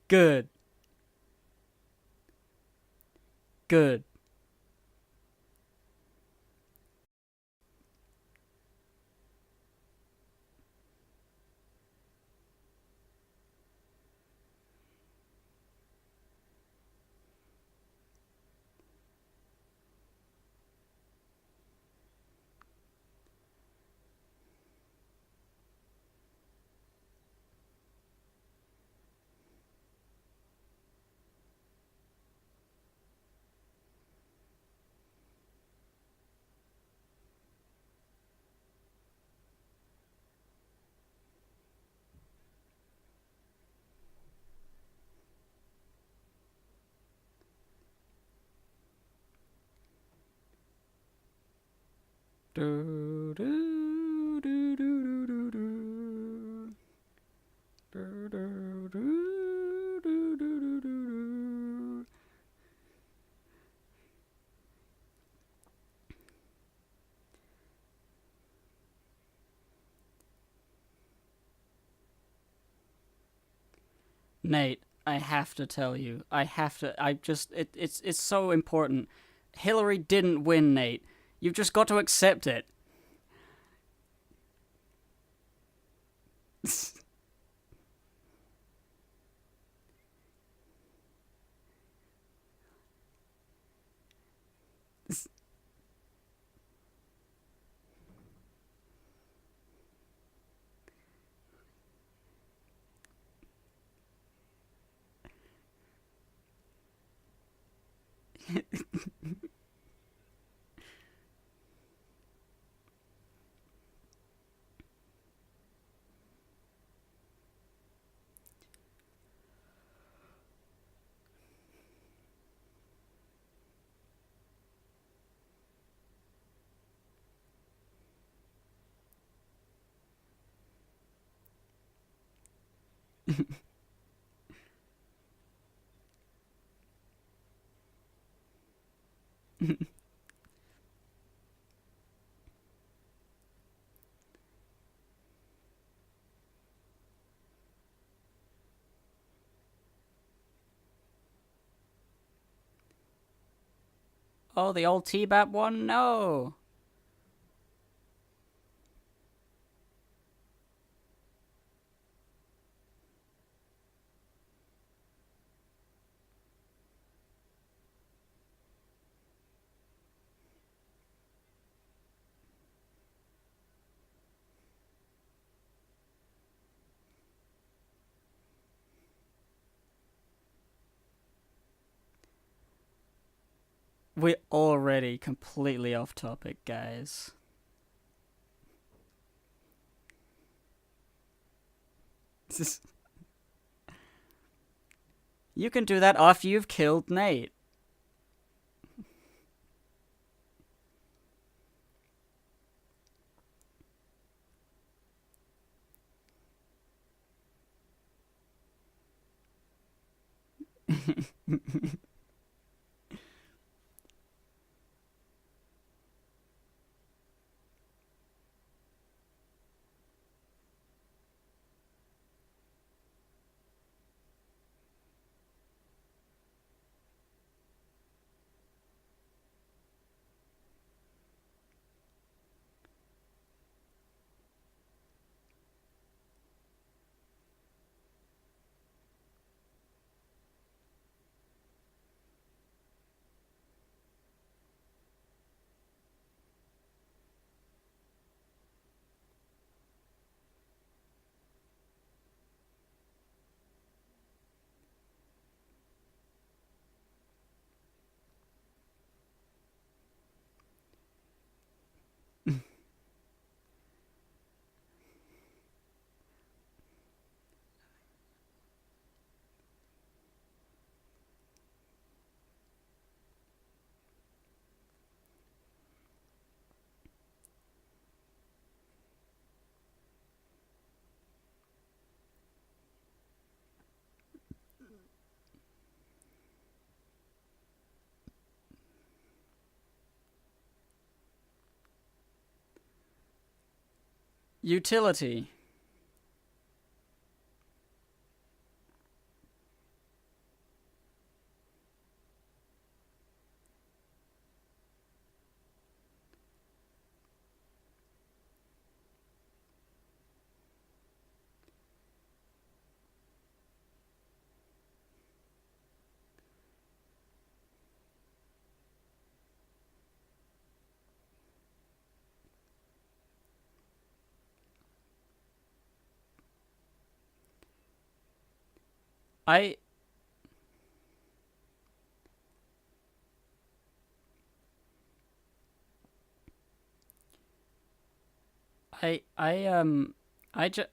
Good. Good. Do, do, do, do, do, do, do. Do, do, do, do, do, do, do. Nate, I have to tell you. It's so important. Hillary didn't win, Nate. You've just got to accept it. Oh, the old T-Bap one? No. We're already completely off topic, guys. You can do that after you've killed Nate. Utility. I I just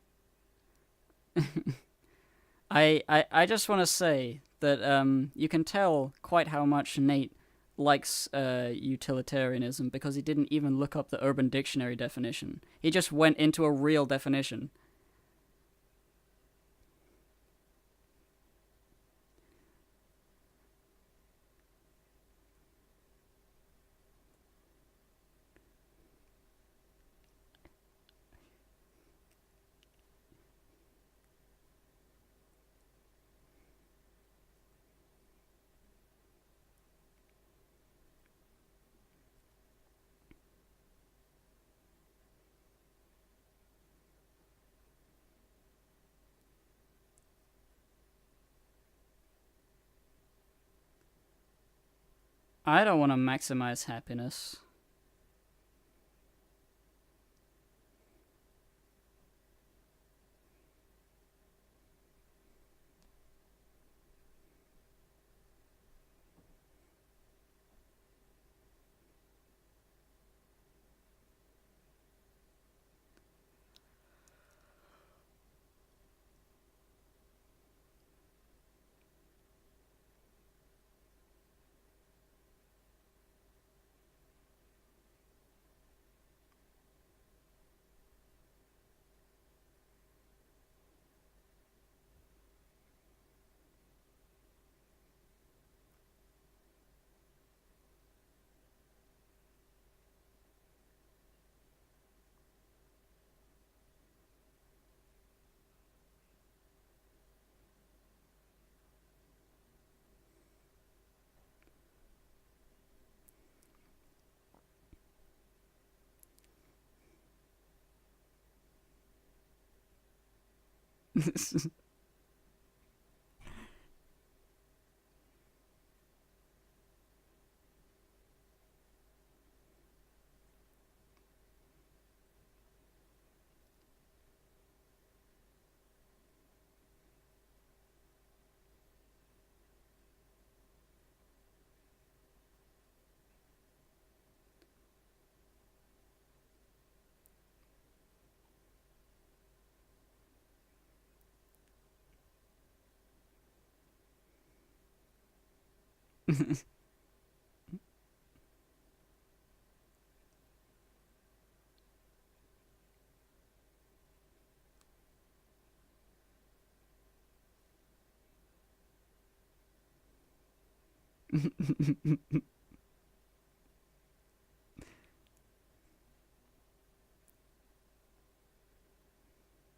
I just want to say that you can tell quite how much Nate likes utilitarianism because he didn't even look up the Urban Dictionary definition. He just went into a real definition. I don't want to maximize happiness.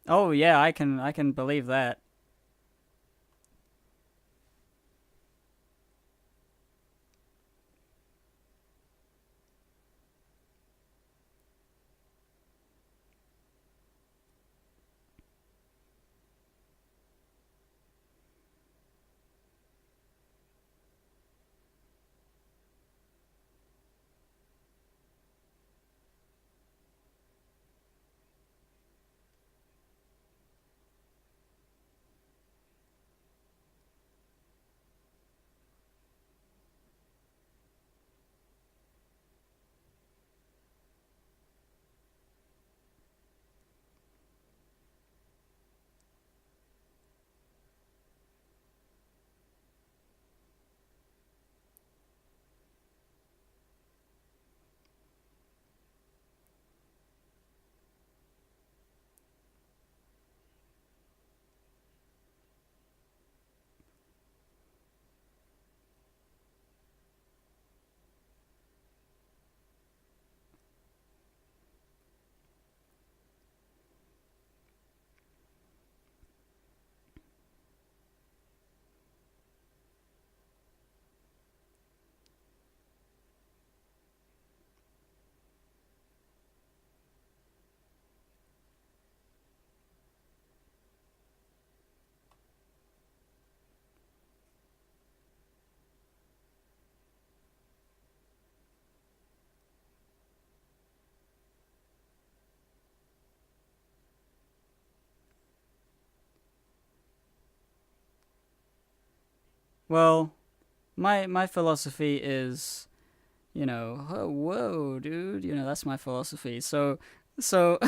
Oh yeah, I can believe that. Well, my philosophy is, oh, whoa, dude, that's my philosophy. So so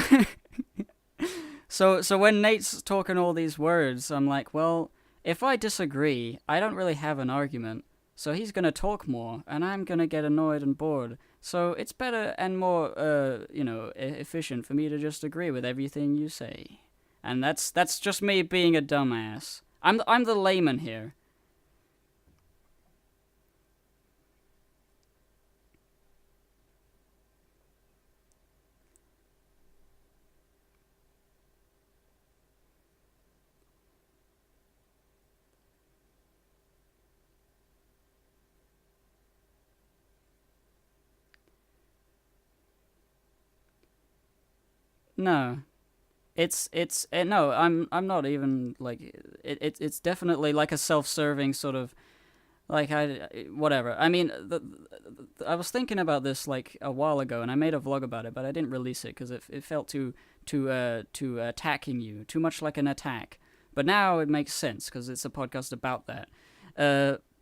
when Nate's talking all these words, I'm like, well, if I disagree, I don't really have an argument. So he's gonna talk more, and I'm gonna get annoyed and bored. So it's better and more, efficient for me to just agree with everything you say. And that's just me being a dumbass. I'm the layman here. No, no. I'm not even like it's definitely like a self-serving sort of like I whatever. I mean, I was thinking about this like a while ago, and I made a vlog about it, but I didn't release it because it felt too attacking you, too much like an attack. But now it makes sense because it's a podcast about that.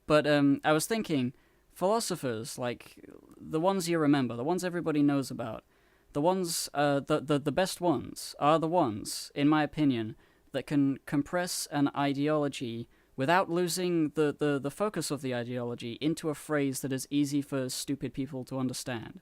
But I was thinking, philosophers like the ones you remember, the ones everybody knows about, the ones the best ones are the ones, in my opinion, that can compress an ideology without losing the focus of the ideology into a phrase that is easy for stupid people to understand.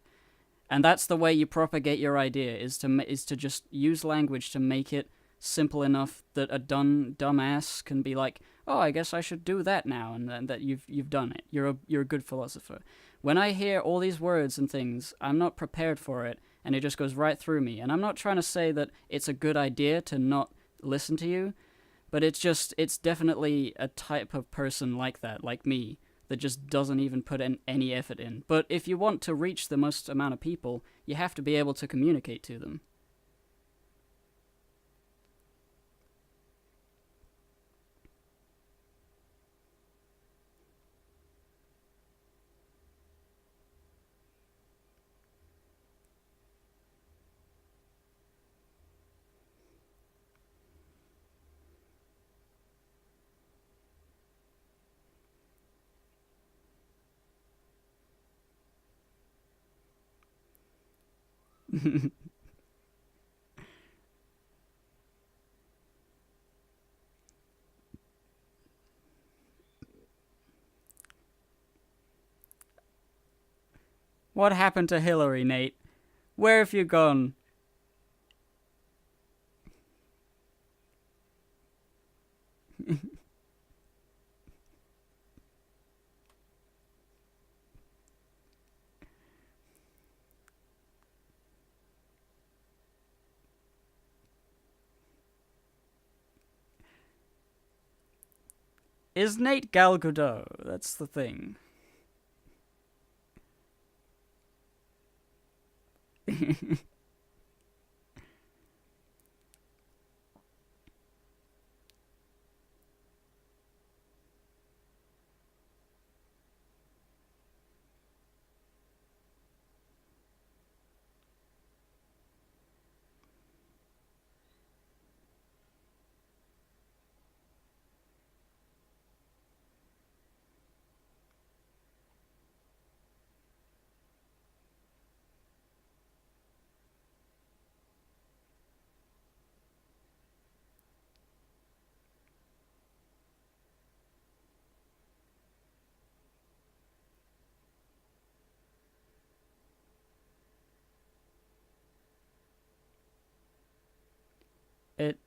And that's the way you propagate your idea, is to just use language to make it simple enough that a dumbass can be like, oh, I guess I should do that now, and that you've done it. You're a good philosopher. When I hear all these words and things, I'm not prepared for it, and it just goes right through me. And I'm not trying to say that it's a good idea to not listen to you, but it's definitely a type of person like that, like me, that just doesn't even put any effort in. But if you want to reach the most amount of people, you have to be able to communicate to them. What happened to Hillary, Nate? Where have you gone? Is Nate Gal Gadot? That's the thing. It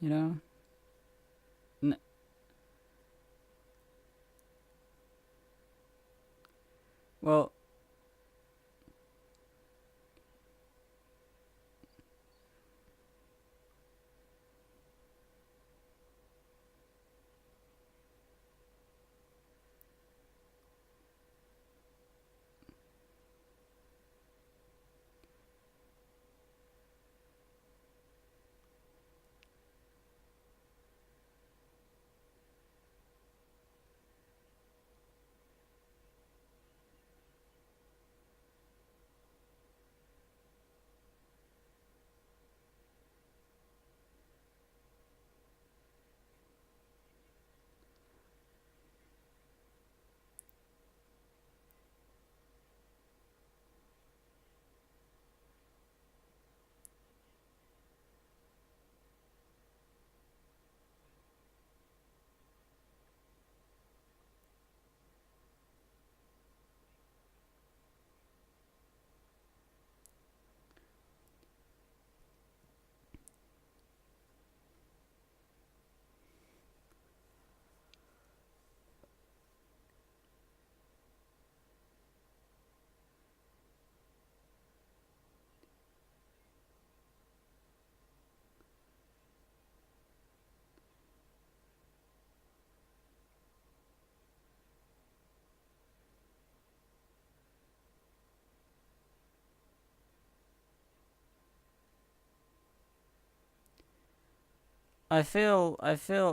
you know? N- well,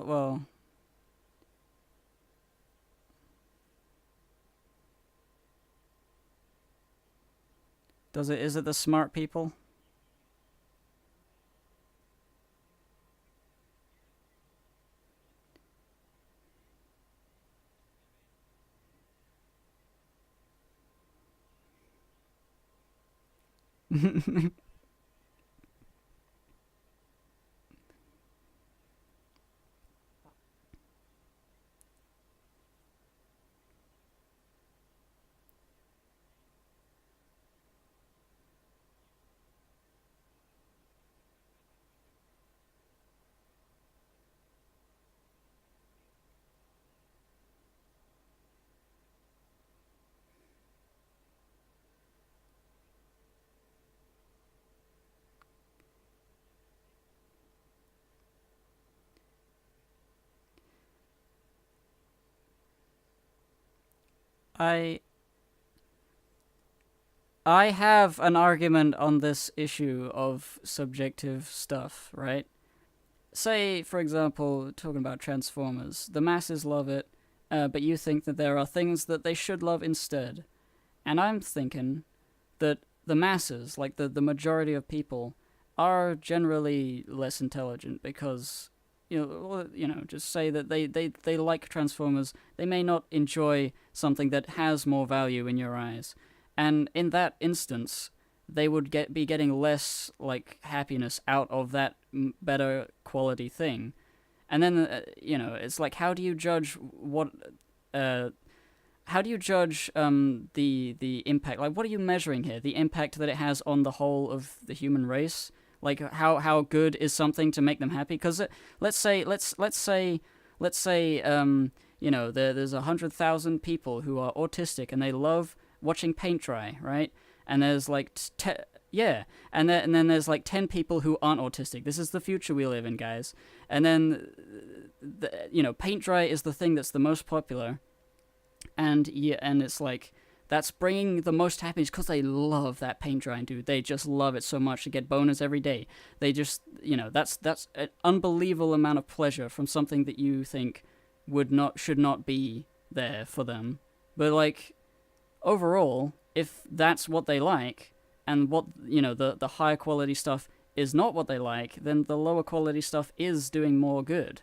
well, is it the smart people? I I have an argument on this issue of subjective stuff, right? Say, for example, talking about Transformers, the masses love it, but you think that there are things that they should love instead. And I'm thinking that the masses, like the majority of people, are generally less intelligent because just say that they like Transformers. They may not enjoy something that has more value in your eyes, and in that instance, they would be getting less like happiness out of that better quality thing. And then it's like how do you judge what uh, how do you judge the impact? Like, what are you measuring here? The impact that it has on the whole of the human race. Like, how good is something to make them happy? Because let's say there's 100,000 people who are autistic and they love watching paint dry, right? And there's like yeah, and then there's like 10 people who aren't autistic. This is the future we live in, guys. And then paint dry is the thing that's the most popular, and yeah, and it's like that's bringing the most happiness because they love that paint drying, dude. They just love it so much. They get bonus every day. They just, that's an unbelievable amount of pleasure from something that you think should not be there for them. But like overall, if that's what they like, and what the higher quality stuff is not what they like, then the lower quality stuff is doing more good.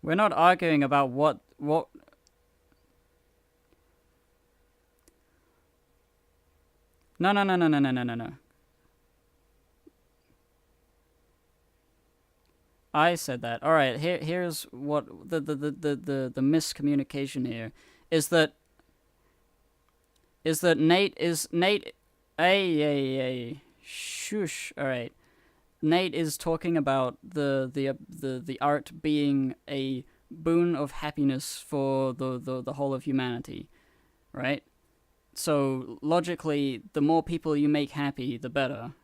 We're not arguing about what. No, no, no, no, no, no, no, no, no. I said that. All right. Here's what the miscommunication here is that Nate. Hey, shush. All right. Nate is talking about the art being a boon of happiness for the whole of humanity, right? So logically, the more people you make happy, the better.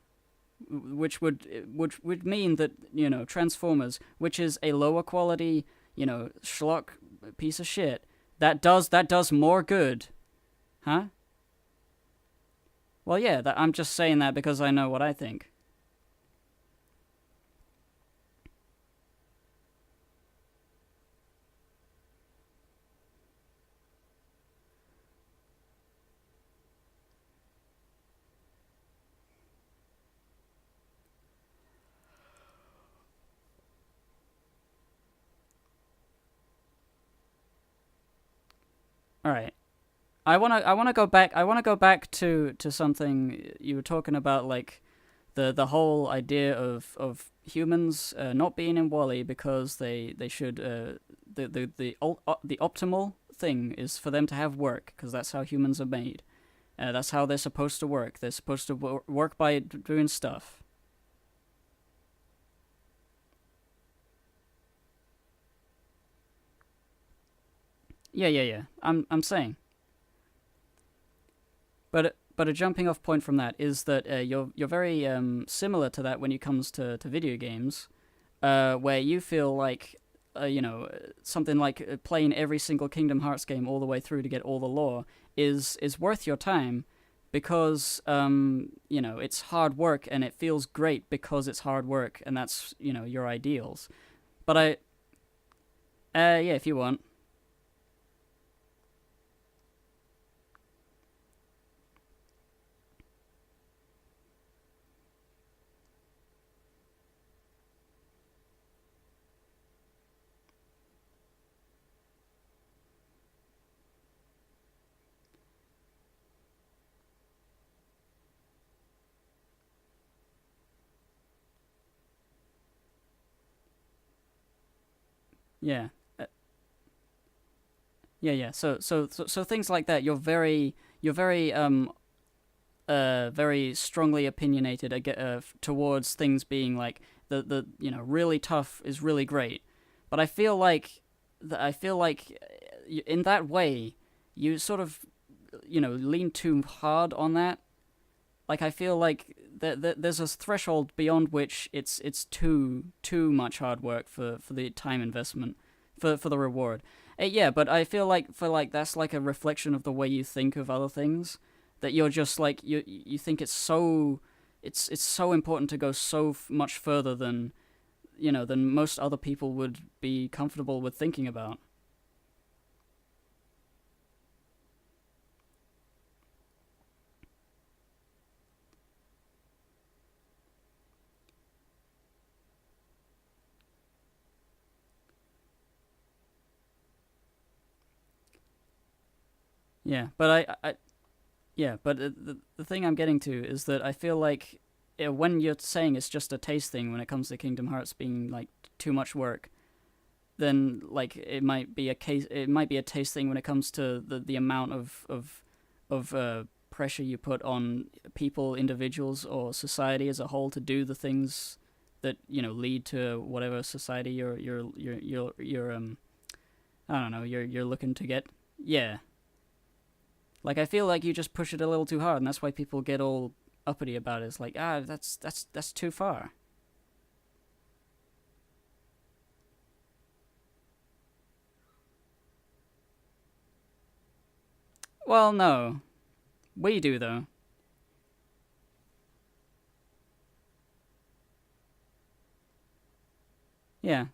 Which would mean that, Transformers, which is a lower quality, schlock piece of shit, that does more good, huh? Well, yeah, I'm just saying that because I know what I think. All right. I want to go back to something you were talking about, like the whole idea of humans not being in Wally because they should the optimal thing is for them to have work, because that's how humans are made. That's how they're supposed to work. They're supposed to work by doing stuff. Yeah, yeah, yeah. I'm saying. But a jumping off point from that is that you're very similar to that when it comes to video games, where you feel like something like playing every single Kingdom Hearts game all the way through to get all the lore is worth your time, because it's hard work and it feels great because it's hard work, and that's your ideals. But yeah, if you want. Yeah. Yeah, yeah. So things like that. You're very very strongly opinionated towards things being like really tough is really great. But I feel like in that way you sort of lean too hard on that. Like, I feel like there's a threshold beyond which it's too much hard work for the time investment, for the reward. Yeah, but I feel like that's like a reflection of the way you think of other things, that you're just like you think it's so important to go so much further than most other people would be comfortable with thinking about. Yeah, but yeah, but the thing I'm getting to is that I feel like when you're saying it's just a taste thing when it comes to Kingdom Hearts being like too much work, then like it might be a taste thing when it comes to the amount of pressure you put on people, individuals, or society as a whole to do the things that lead to whatever society you're I don't know, you're looking to get. Yeah, like, I feel like you just push it a little too hard, and that's why people get all uppity about it. It's like, that's too far. Well, no, we do though. Yeah,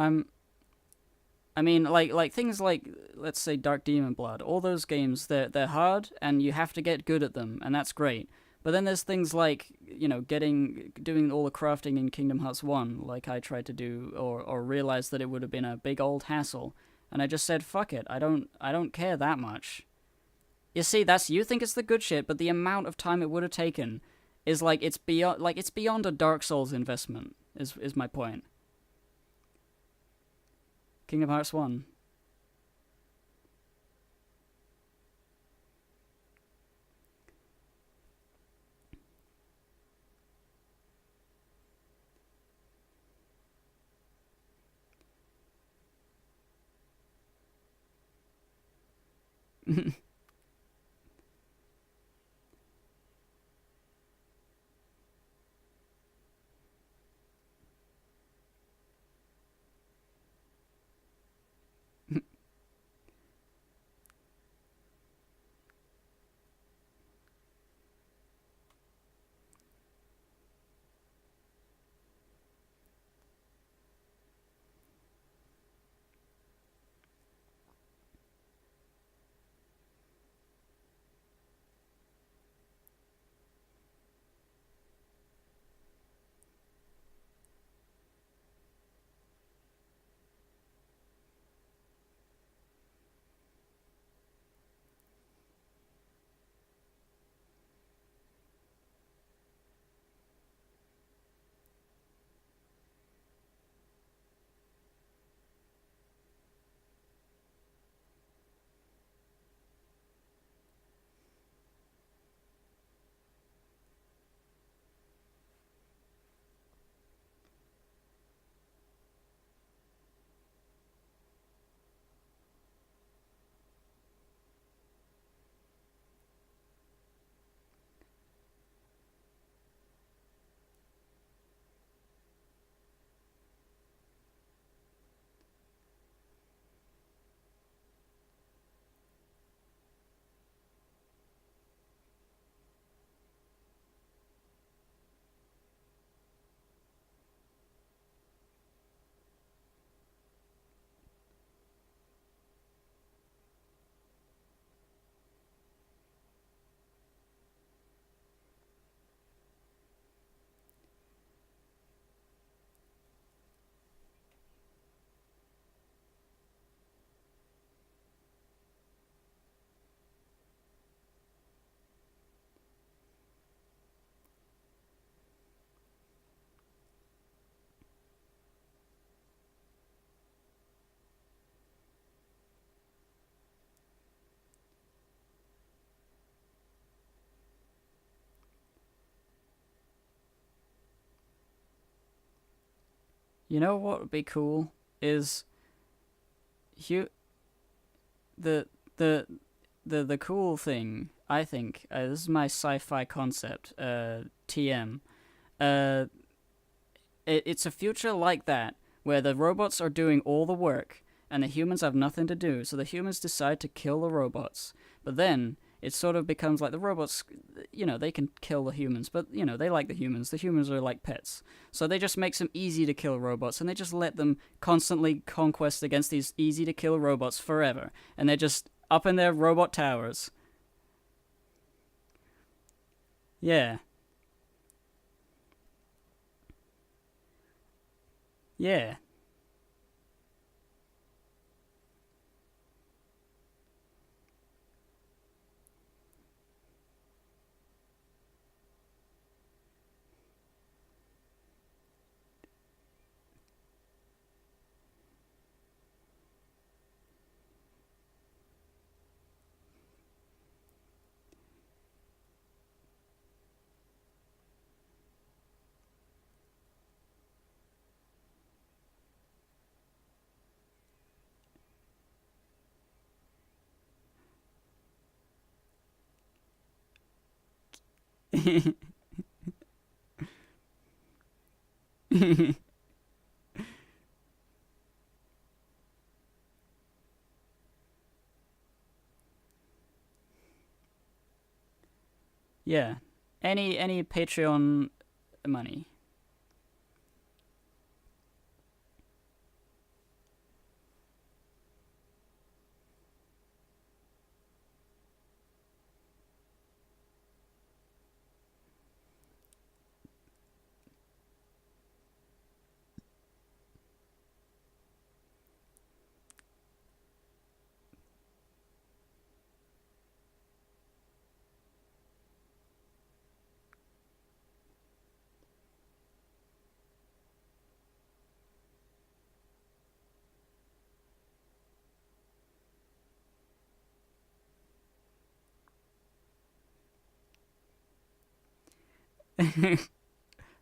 I'm I mean, like things like, let's say, Dark Demon Blood. All those games, they're hard, and you have to get good at them, and that's great. But then there's things like, doing all the crafting in Kingdom Hearts 1, like I tried to do, or realized that it would have been a big old hassle, and I just said, fuck it, I don't care that much. You see, you think it's the good shit, but the amount of time it would have taken is it's beyond a Dark Souls investment. Is my point. Kingdom Hearts 1. You know what would be cool is you the the the cool thing, I think, this is my sci-fi concept, TM. Uh, it's a future like that where the robots are doing all the work and the humans have nothing to do. So the humans decide to kill the robots, but then it sort of becomes like the robots, they can kill the humans, but, they like the humans. The humans are like pets. So they just make them easy to kill robots, and they just let them constantly conquest against these easy to kill robots forever. And they're just up in their robot towers. Yeah. Yeah. Yeah. Any Patreon money.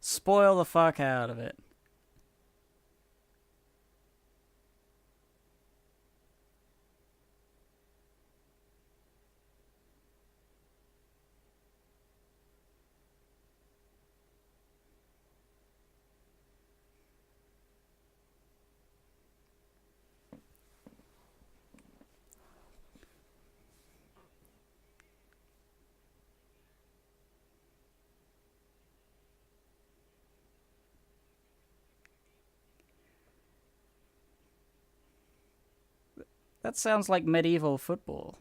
Spoil the fuck out of it. That sounds like medieval football.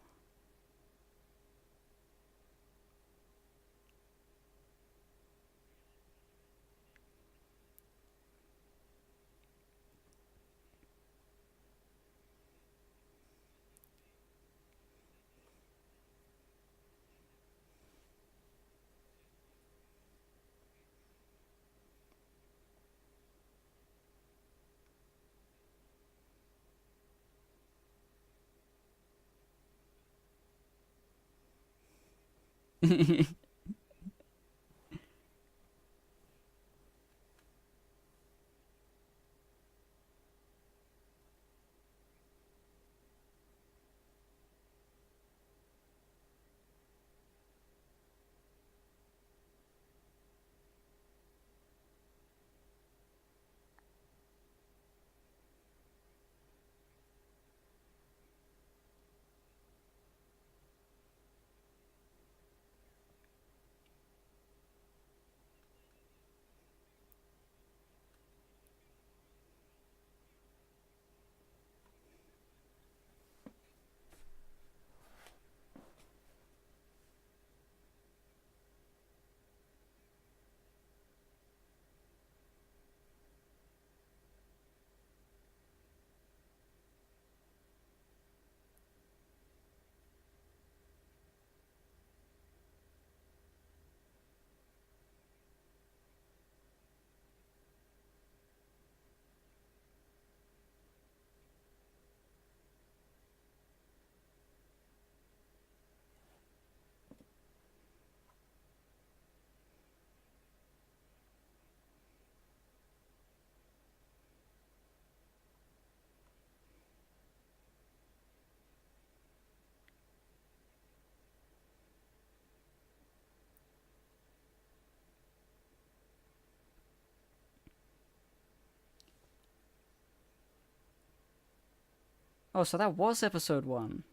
Oh, so that was episode 1.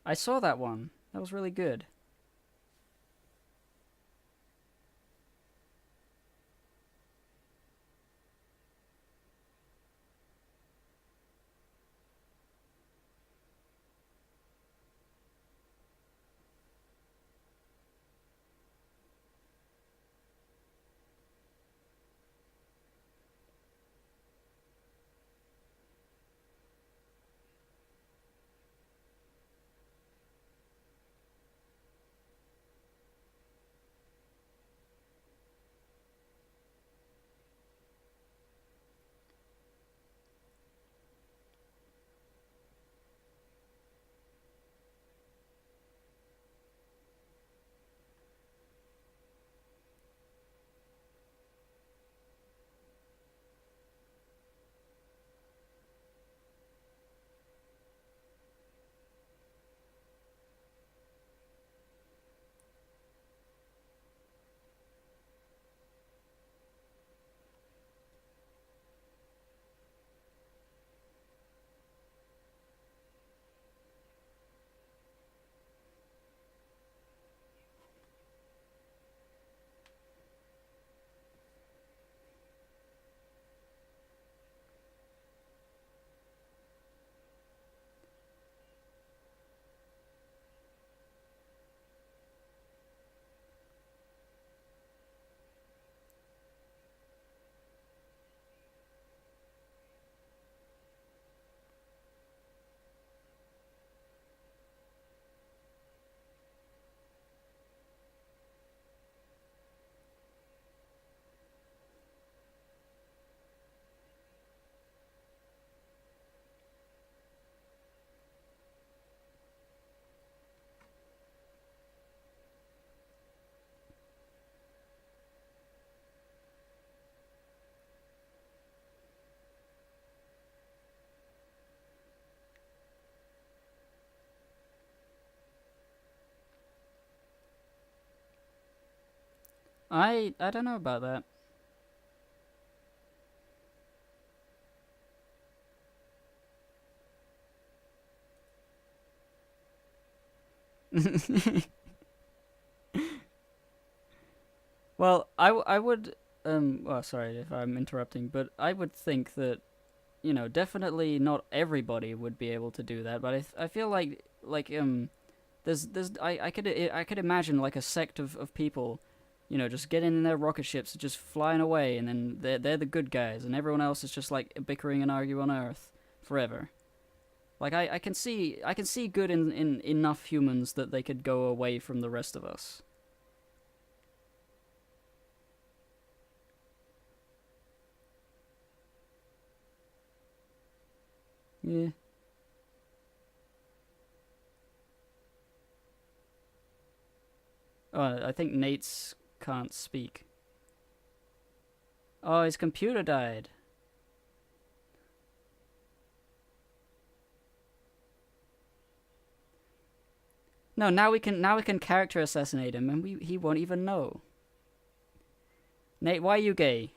I saw that one. That was really good. I don't know about that. Well, I would well, sorry if I'm interrupting, but I would think that, you know, definitely not everybody would be able to do that, but I feel like there's I could imagine like a sect of people, you know, just getting in their rocket ships and just flying away, and then they're the good guys, and everyone else is just like bickering and arguing on Earth forever. Like I can see good in enough humans that they could go away from the rest of us. Yeah. Oh, I think Nate's can't speak. Oh, his computer died. No, now we can character assassinate him, and he won't even know. Nate, why are you gay?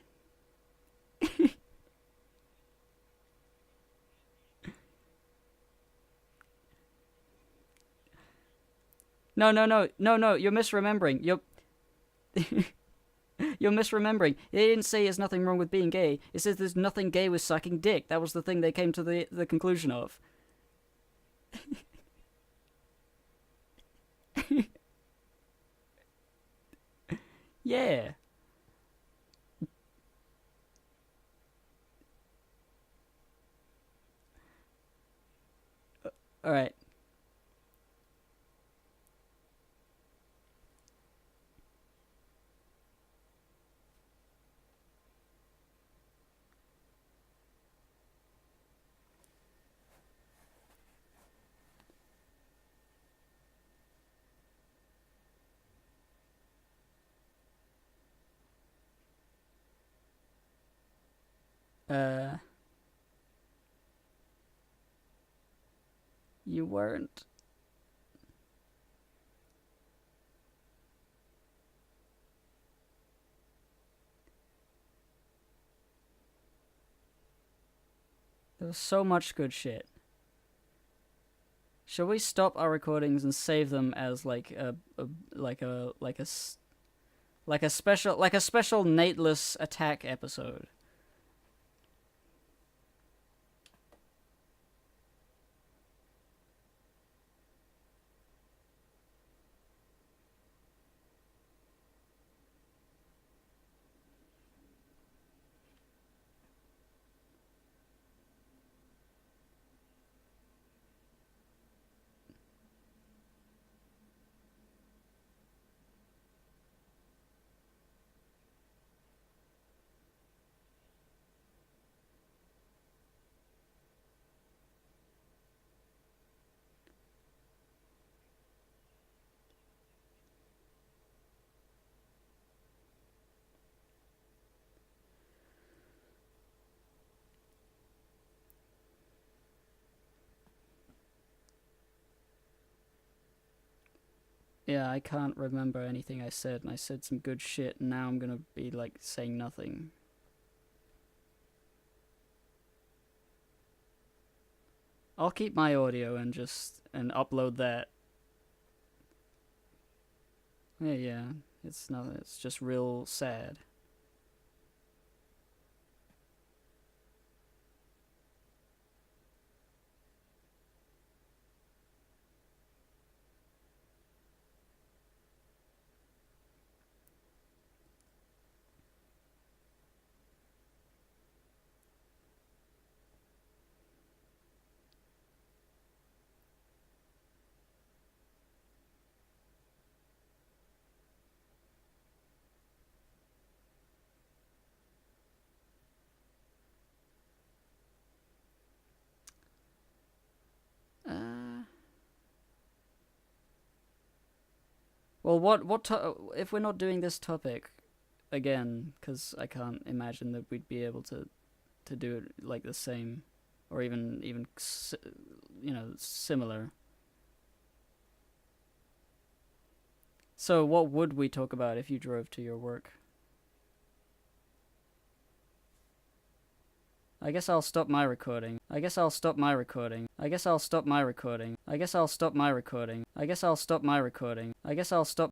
No. You're misremembering. You're misremembering. They didn't say there's nothing wrong with being gay. It says there's nothing gay with sucking dick. That was the thing they came to the conclusion of. Yeah. All right. Uh, you weren't. There was so much good shit. Shall we stop our recordings and save them as like a special Nateless attack episode? Yeah, I can't remember anything I said, and I said some good shit, and now I'm gonna be like saying nothing. I'll keep my audio and just and upload that. Yeah, it's not. It's just real sad. Uh, well, if we're not doing this topic again? Because I can't imagine that we'd be able to do it like the same, or even you know, similar. So what would we talk about if you drove to your work? I guess I'll stop my recording. I guess I'll stop my recording. I guess I'll stop my recording. I guess I'll stop my recording. I guess I'll stop my recording. I guess I'll stop